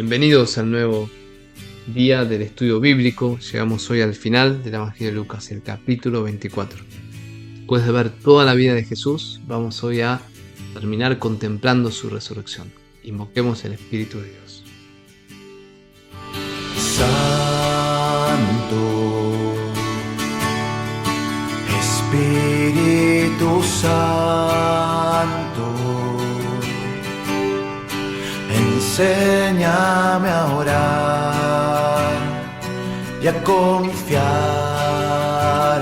Bienvenidos al nuevo día del estudio bíblico. Llegamos hoy al final del Evangelio de Lucas, el capítulo 24. Después de ver toda la vida de Jesús, vamos hoy a terminar contemplando su resurrección. Invoquemos el Espíritu de Dios. Santo, Espíritu Santo, enséñame a orar y a confiar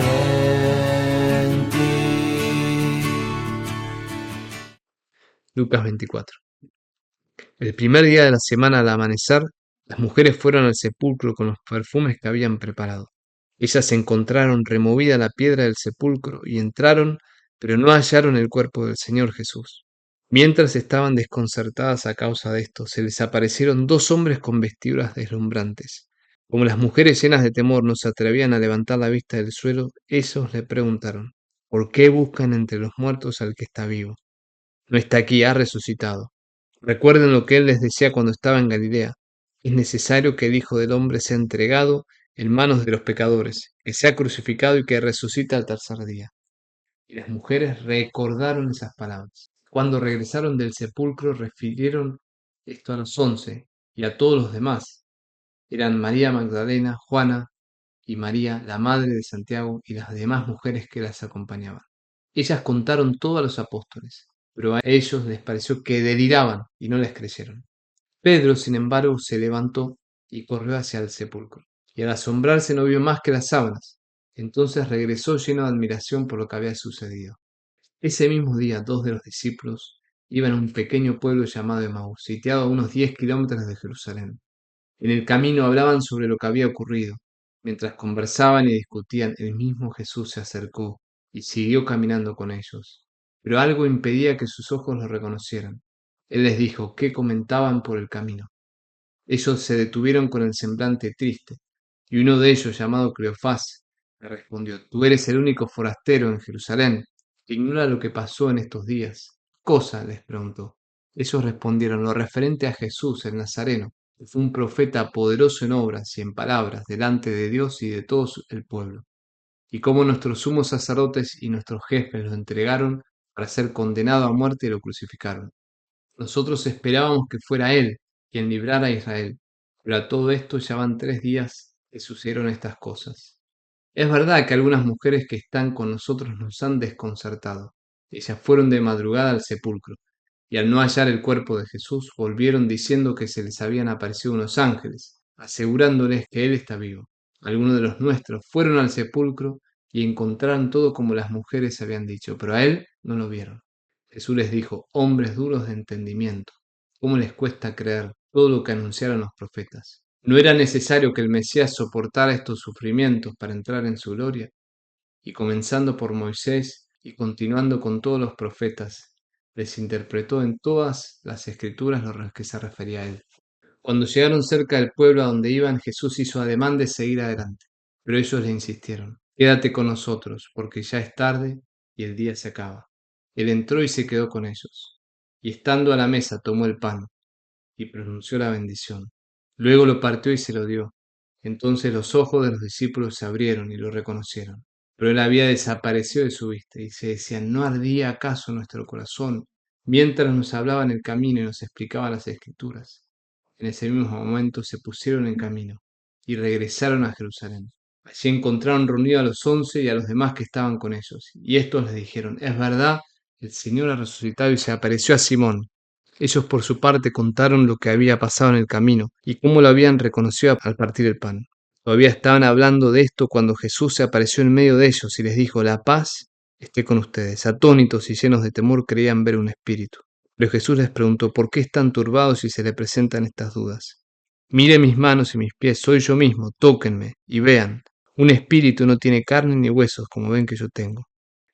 en ti. Lucas 24. El primer día de la semana al amanecer, las mujeres fueron al sepulcro con los perfumes que habían preparado. Ellas encontraron removida la piedra del sepulcro y entraron, pero no hallaron el cuerpo del Señor Jesús. Mientras estaban desconcertadas a causa de esto, se les aparecieron dos hombres con vestiduras deslumbrantes. Como las mujeres llenas de temor no se atrevían a levantar la vista del suelo, ellos le preguntaron: ¿por qué buscan entre los muertos al que está vivo? No está aquí, ha resucitado. Recuerden lo que él les decía cuando estaba en Galilea: es necesario que el Hijo del Hombre sea entregado en manos de los pecadores, que sea crucificado y que resucite al tercer día. Y las mujeres recordaron esas palabras. Cuando regresaron del sepulcro, refirieron esto a los 11 y a todos los demás. Eran María Magdalena, Juana y María, la madre de Santiago, y las demás mujeres que las acompañaban. Ellas contaron todo a los apóstoles, pero a ellos les pareció que deliraban y no les creyeron. Pedro, sin embargo, se levantó y corrió hacia el sepulcro, y al asombrarse no vio más que las sábanas. Entonces regresó lleno de admiración por lo que había sucedido. Ese mismo día, dos de los discípulos iban a un pequeño pueblo llamado Emaús, sitiado a unos 10 kilómetros de Jerusalén. En el camino hablaban sobre lo que había ocurrido. Mientras conversaban y discutían, el mismo Jesús se acercó y siguió caminando con ellos. Pero algo impedía que sus ojos lo reconocieran. Él les dijo qué comentaban por el camino. Ellos se detuvieron con el semblante triste, y uno de ellos, llamado Cleofás, le respondió: Tú eres el único forastero en Jerusalén, que ignora lo que pasó en estos días. ¿Qué cosa? Les preguntó. Ellos respondieron: lo referente a Jesús, el Nazareno, que fue un profeta poderoso en obras y en palabras delante de Dios y de todo el pueblo. Y cómo nuestros sumos sacerdotes y nuestros jefes lo entregaron para ser condenado a muerte y lo crucificaron. Nosotros esperábamos que fuera Él quien librara a Israel, pero a todo esto ya van 3 días que sucedieron estas cosas. Es verdad que algunas mujeres que están con nosotros nos han desconcertado. Ellas fueron de madrugada al sepulcro, y al no hallar el cuerpo de Jesús, volvieron diciendo que se les habían aparecido unos ángeles, asegurándoles que Él está vivo. Algunos de los nuestros fueron al sepulcro y encontraron todo como las mujeres habían dicho, pero a Él no lo vieron. Jesús les dijo: hombres duros de entendimiento, ¿cómo les cuesta creer todo lo que anunciaron los profetas? ¿No era necesario que el Mesías soportara estos sufrimientos para entrar en su gloria? Y comenzando por Moisés y continuando con todos los profetas, les interpretó en todas las escrituras lo que se refería a él. Cuando llegaron cerca del pueblo a donde iban, Jesús hizo ademán de seguir adelante, pero ellos le insistieron: quédate con nosotros, porque ya es tarde y el día se acaba. Él entró y se quedó con ellos, y estando a la mesa tomó el pan y pronunció la bendición. Luego lo partió y se lo dio. Entonces los ojos de los discípulos se abrieron y lo reconocieron. Pero él había desaparecido de su vista, y se decían: ¿no ardía acaso nuestro corazón mientras nos hablaba en el camino y nos explicaba las escrituras? En ese mismo momento se pusieron en camino y regresaron a Jerusalén. Allí encontraron reunidos a los 11 y a los demás que estaban con ellos. Y estos les dijeron: es verdad, el Señor ha resucitado y se apareció a Simón. Ellos por su parte contaron lo que había pasado en el camino y cómo lo habían reconocido al partir el pan. Todavía estaban hablando de esto cuando Jesús se apareció en medio de ellos y les dijo: la paz esté con ustedes. Atónitos y llenos de temor creían ver un espíritu. Pero Jesús les preguntó: ¿por qué están turbados y se le presentan estas dudas? Mire mis manos y mis pies, soy yo mismo, tóquenme y vean. Un espíritu no tiene carne ni huesos como ven que yo tengo.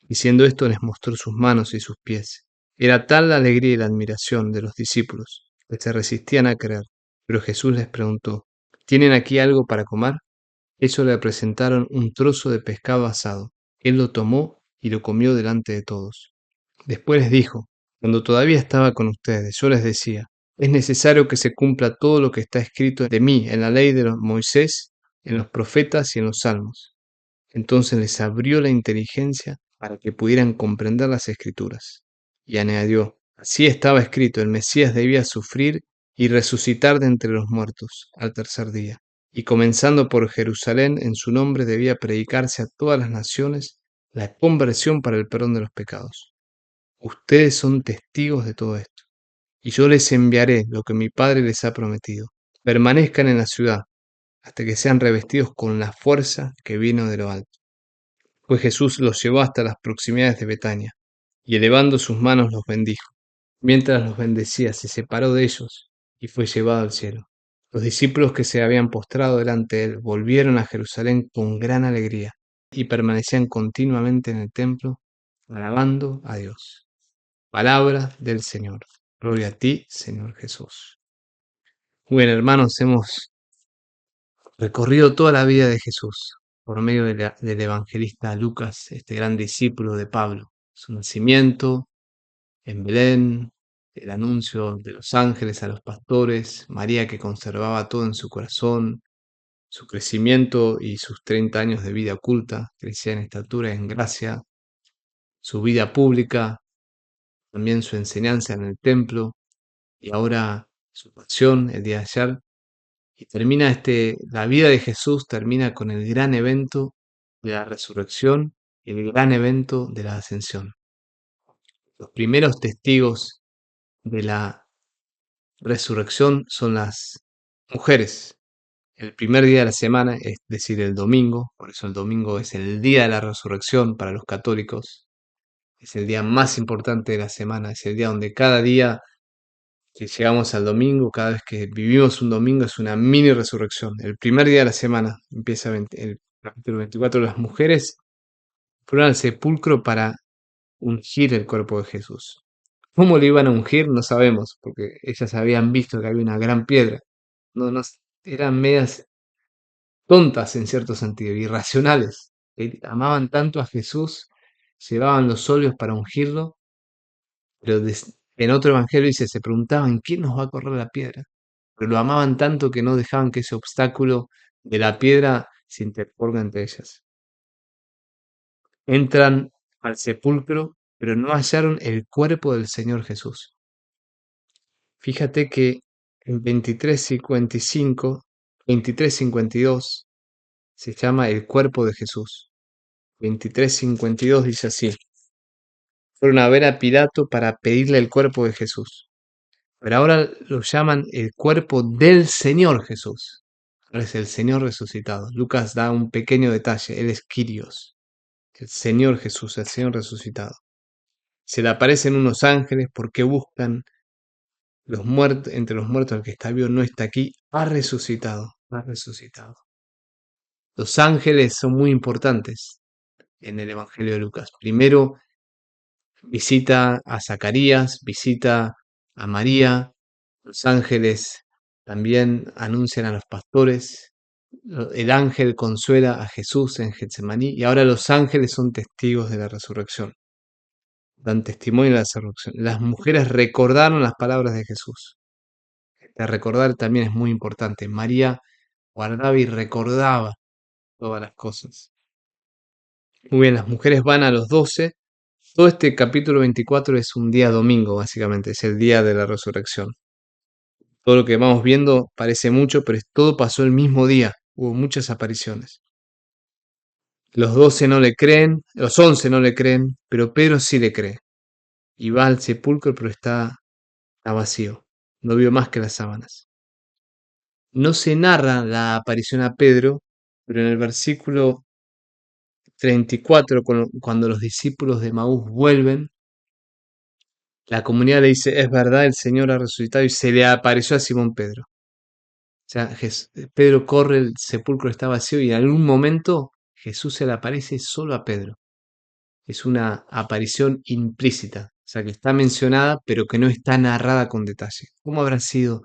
Diciendo esto les mostró sus manos y sus pies. Era tal la alegría y la admiración de los discípulos que se resistían a creer. Pero Jesús les preguntó: ¿tienen aquí algo para comer? Ellos le presentaron un trozo de pescado asado. Él lo tomó y lo comió delante de todos. Después les dijo: cuando todavía estaba con ustedes, yo les decía: Es necesario que se cumpla todo lo que está escrito de mí en la ley de Moisés, en los profetas y en los salmos. Entonces les abrió la inteligencia para que pudieran comprender las escrituras. Y añadió, así estaba escrito, el Mesías debía sufrir y resucitar de entre los muertos al tercer día. Y comenzando por Jerusalén, en su nombre debía predicarse a todas las naciones la conversión para el perdón de los pecados. Ustedes son testigos de todo esto. Y yo les enviaré lo que mi Padre les ha prometido. Permanezcan en la ciudad hasta que sean revestidos con la fuerza que vino de lo alto. Pues Jesús los llevó hasta las proximidades de Betania, y elevando sus manos los bendijo. Mientras los bendecía, se separó de ellos y fue llevado al cielo. Los discípulos que se habían postrado delante de él volvieron a Jerusalén con gran alegría y permanecían continuamente en el templo, alabando a Dios. Palabra del Señor. Gloria a ti, Señor Jesús. Muy bien, hermanos, hemos recorrido toda la vida de Jesús por medio del evangelista Lucas, este gran discípulo de Pablo. Su nacimiento en Belén, el anuncio de los ángeles a los pastores, María que conservaba todo en su corazón, su crecimiento y sus 30 años de vida oculta, crecía en estatura y en gracia, su vida pública, también su enseñanza en el templo y ahora su pasión el día de ayer. Y termina la vida de Jesús termina con el gran evento de la resurrección y el gran evento de la ascensión. Los primeros testigos de la resurrección son las mujeres. El primer día de la semana, es decir, el domingo, por eso el domingo es el día de la resurrección para los católicos, es el día más importante de la semana, es el día donde cada día que llegamos al domingo, cada vez que vivimos un domingo es una mini resurrección. El primer día de la semana empieza el capítulo 24. Las mujeres fueron al sepulcro para ungir el cuerpo de Jesús. ¿Cómo lo iban a ungir? No sabemos, porque ellas habían visto que había una gran piedra. No, eran medias tontas en cierto sentido, irracionales. Amaban tanto a Jesús, llevaban los óleos para ungirlo, pero en otro evangelio dice, se preguntaban, ¿quién nos va a correr la piedra? Pero lo amaban tanto que no dejaban que ese obstáculo de la piedra se interponga entre ellas. Entran al sepulcro, pero no hallaron el cuerpo del Señor Jesús. Fíjate que en 23:55, 23:52 se llama el cuerpo de Jesús. 23:52 dice así: fueron a ver a Pilato para pedirle el cuerpo de Jesús. Pero ahora lo llaman el cuerpo del Señor Jesús. Ahora es el Señor resucitado. Lucas da un pequeño detalle. Él es Kyrios, el Señor Jesús, el Señor resucitado. Se le aparecen unos ángeles porque buscan los muertos, entre los muertos el que está vivo no está aquí, ha resucitado, ha resucitado. Los ángeles son muy importantes en el Evangelio de Lucas. Primero visita a Zacarías, visita a María, los ángeles también anuncian a los pastores, el ángel consuela a Jesús en Getsemaní y ahora los ángeles son testigos de la resurrección, dan testimonio de la resurrección. Las mujeres recordaron las palabras de Jesús. De recordar también es muy importante. María guardaba y recordaba todas las cosas. Muy bien, las mujeres van a los 12. Todo este capítulo 24 es un día domingo, básicamente, es el día de la resurrección. Todo lo que vamos viendo parece mucho, pero todo pasó el mismo día. Hubo muchas apariciones. Los 12 no le creen, los 11 no le creen, pero Pedro sí le cree. Y va al sepulcro, pero está vacío. No vio más que las sábanas. No se narra la aparición a Pedro, pero en el versículo 34, cuando los discípulos de Maús vuelven, la comunidad le dice, es verdad, el Señor ha resucitado y se le apareció a Simón Pedro. O sea, Pedro corre, el sepulcro está vacío y en algún momento Jesús se le aparece solo a Pedro. Es una aparición implícita, o sea, que está mencionada pero que no está narrada con detalle. ¿Cómo habrá sido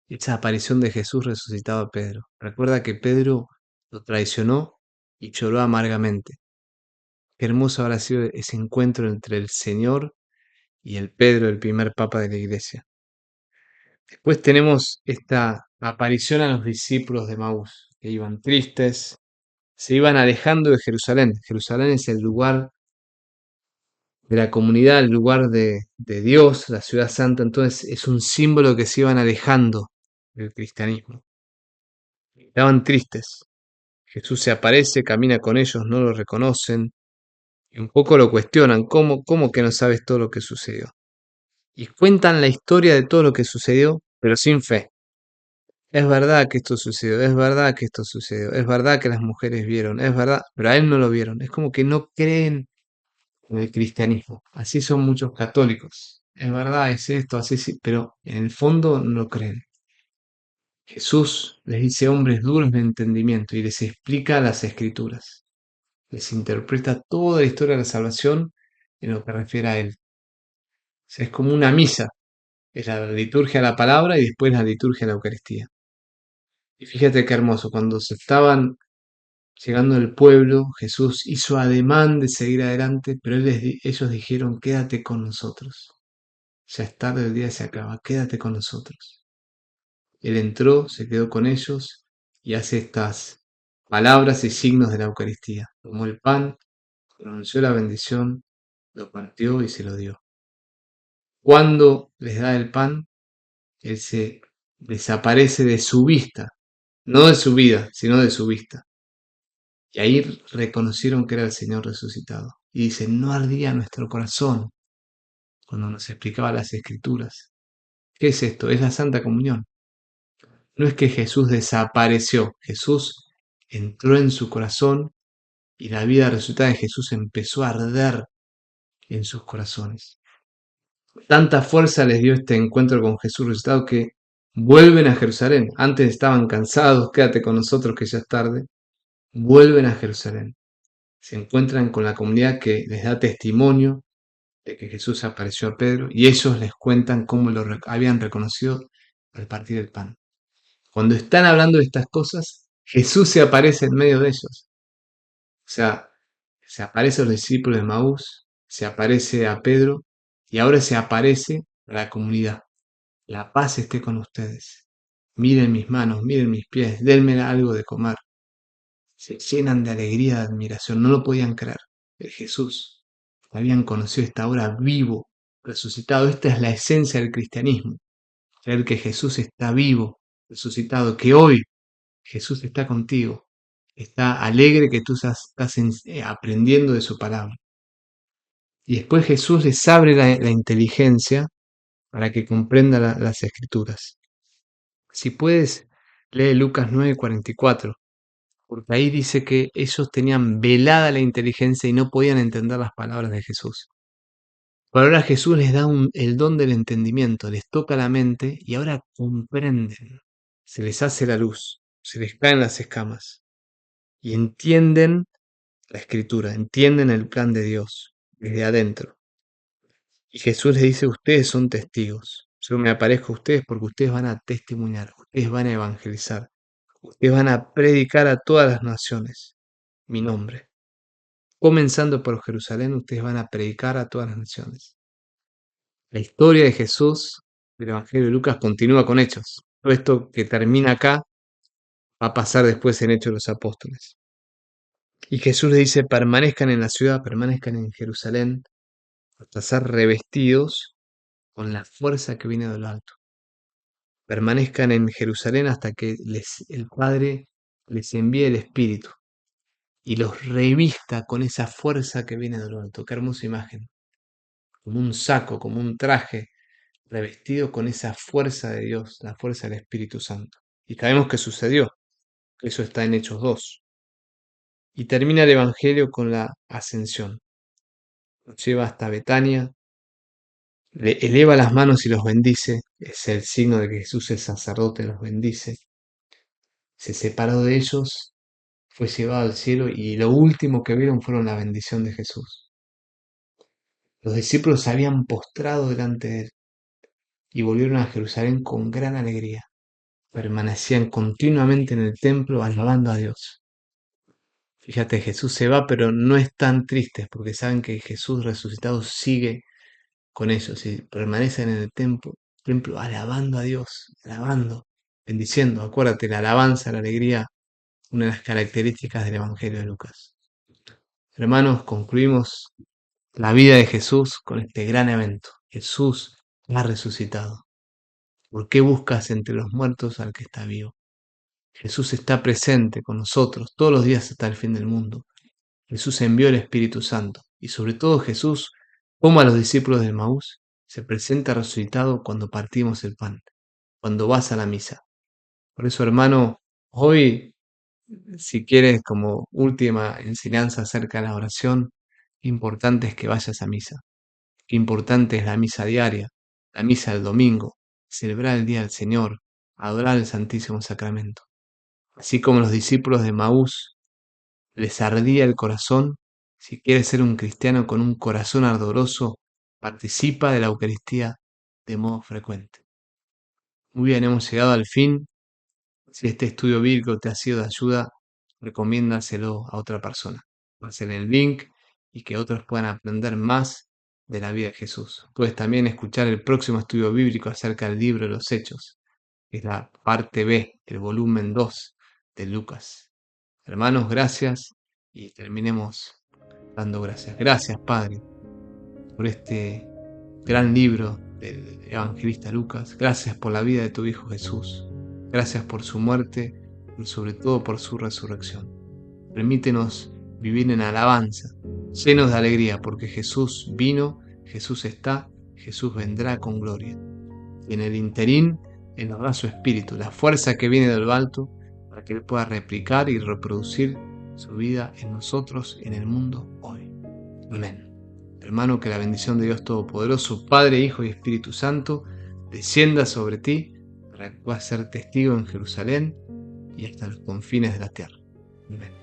esa aparición de Jesús resucitado a Pedro? Recuerda que Pedro lo traicionó y lloró amargamente. Qué hermoso habrá sido ese encuentro entre el Señor y el Pedro, el primer papa de la iglesia. Después tenemos esta aparición a los discípulos de Maús, que iban tristes, se iban alejando de Jerusalén. Jerusalén es el lugar de la comunidad, el lugar de Dios, la ciudad santa, entonces es un símbolo que se iban alejando del cristianismo. Estaban tristes. Jesús se aparece, camina con ellos, no lo reconocen y un poco lo cuestionan, ¿cómo que no sabes todo lo que sucedió? Y cuentan la historia de todo lo que sucedió, pero sin fe. Es verdad que esto sucedió, es verdad que esto sucedió, es verdad que las mujeres vieron, es verdad, pero a él no lo vieron. Es como que no creen en el cristianismo. Así son muchos católicos. Es verdad, es esto, así sí, pero en el fondo no lo creen. Jesús les dice hombres duros de entendimiento y les explica las escrituras. Les interpreta toda la historia de la salvación en lo que refiere a él. O sea, es como una misa. Es la liturgia de la palabra y después la liturgia de la Eucaristía. Y fíjate qué hermoso, cuando se estaban llegando al pueblo, Jesús hizo ademán de seguir adelante, pero ellos dijeron, quédate con nosotros. Ya es tarde, el día se acaba, quédate con nosotros. Él entró, se quedó con ellos y hace estas palabras y signos de la Eucaristía. Tomó el pan, pronunció la bendición, lo partió y se lo dio. Cuando les da el pan, él se desaparece de su vista, no de su vida, sino de su vista. Y ahí reconocieron que era el Señor resucitado. Y dicen, no ardía nuestro corazón cuando nos explicaba las Escrituras. ¿Qué es esto? Es la Santa Comunión. No es que Jesús desapareció, Jesús entró en su corazón y la vida resucitada de Jesús empezó a arder en sus corazones. Tanta fuerza les dio este encuentro con Jesús resucitado que vuelven a Jerusalén. Antes estaban cansados, quédate con nosotros que ya es tarde. Vuelven a Jerusalén. Se encuentran con la comunidad que les da testimonio de que Jesús apareció a Pedro y ellos les cuentan cómo habían reconocido al partir el pan. Cuando están hablando de estas cosas, Jesús se aparece en medio de ellos. O sea, se aparece a los discípulos de Maús, se aparece a Pedro y ahora se aparece a la comunidad. La paz esté con ustedes. Miren mis manos, miren mis pies, denme algo de comer. Se llenan de alegría, de admiración, no lo podían creer. El Jesús que habían conocido está ahora vivo, resucitado. Esta es la esencia del cristianismo. Creer que Jesús está vivo, resucitado, que hoy Jesús está contigo. Está alegre que tú estás aprendiendo de su palabra. Y después Jesús les abre la inteligencia para que comprenda las escrituras. Si puedes, lee Lucas 9:44, porque ahí dice que ellos tenían velada la inteligencia y no podían entender las palabras de Jesús. Pero ahora Jesús les da el don del entendimiento, les toca la mente y ahora comprenden. Se les hace la luz, se les caen las escamas y entienden la escritura, entienden el plan de Dios desde adentro. Y Jesús les dice, ustedes son testigos. Yo me aparezco a ustedes porque ustedes van a testimoniar, ustedes van a evangelizar, ustedes van a predicar a todas las naciones mi nombre. Comenzando por Jerusalén, ustedes van a predicar a todas las naciones. La historia de Jesús del Evangelio de Lucas continúa con Hechos. Todo esto que termina acá va a pasar después en Hechos de los Apóstoles. Y Jesús les dice, permanezcan en la ciudad, permanezcan en Jerusalén, hasta ser revestidos con la fuerza que viene de lo alto. Permanezcan en Jerusalén hasta que el Padre les envíe el Espíritu y los revista con esa fuerza que viene de lo alto. Qué hermosa imagen. Como un saco, como un traje, revestido con esa fuerza de Dios, la fuerza del Espíritu Santo. Y sabemos que sucedió, que eso está en Hechos 2. Y termina el Evangelio con la ascensión. Los lleva hasta Betania, le eleva las manos y los bendice. Es el signo de que Jesús es sacerdote, los bendice. Se separó de ellos, fue llevado al cielo y lo último que vieron fueron la bendición de Jesús. Los discípulos se habían postrado delante de él y volvieron a Jerusalén con gran alegría. Permanecían continuamente en el templo alabando a Dios. Fíjate, Jesús se va, pero no están tristes porque saben que Jesús resucitado sigue con ellos y permanecen en el templo templo alabando a Dios, alabando, bendiciendo. Acuérdate, la alabanza, la alegría, una de las características del Evangelio de Lucas. Hermanos, concluimos la vida de Jesús con este gran evento. Jesús ha resucitado. ¿Por qué buscas entre los muertos al que está vivo? Jesús está presente con nosotros todos los días hasta el fin del mundo. Jesús envió el Espíritu Santo y sobre todo Jesús, como a los discípulos de Maús, se presenta resucitado cuando partimos el pan, cuando vas a la misa. Por eso, hermano, hoy, si quieres como última enseñanza acerca de la oración, importante es que vayas a misa. Qué importante es la misa diaria, la misa del domingo, celebrar el día del Señor, adorar el Santísimo Sacramento. Así como los discípulos de Maús les ardía el corazón, si quieres ser un cristiano con un corazón ardoroso, participa de la Eucaristía de modo frecuente. Muy bien, hemos llegado al fin. Si este estudio bíblico te ha sido de ayuda, recomiéndaselo a otra persona. Pásale el link y que otros puedan aprender más de la vida de Jesús. Puedes también escuchar el próximo estudio bíblico acerca del libro de los Hechos, que es la parte B, el volumen 2 de Lucas. Hermanos, gracias y terminemos dando gracias. Gracias, Padre, por este gran libro del evangelista Lucas. Gracias por la vida de tu Hijo Jesús. Gracias por su muerte y sobre todo por su resurrección. Permítenos vivir en alabanza, llenos de alegría, porque Jesús vino, Jesús está, Jesús vendrá con gloria. Y en el interín, Él nos da su espíritu, la fuerza que viene de lo alto, para que Él pueda replicar y reproducir su vida en nosotros, en el mundo hoy. Amén. Hermano, que la bendición de Dios Todopoderoso, Padre, Hijo y Espíritu Santo, descienda sobre ti para que puedas ser testigo en Jerusalén y hasta los confines de la tierra. Amén.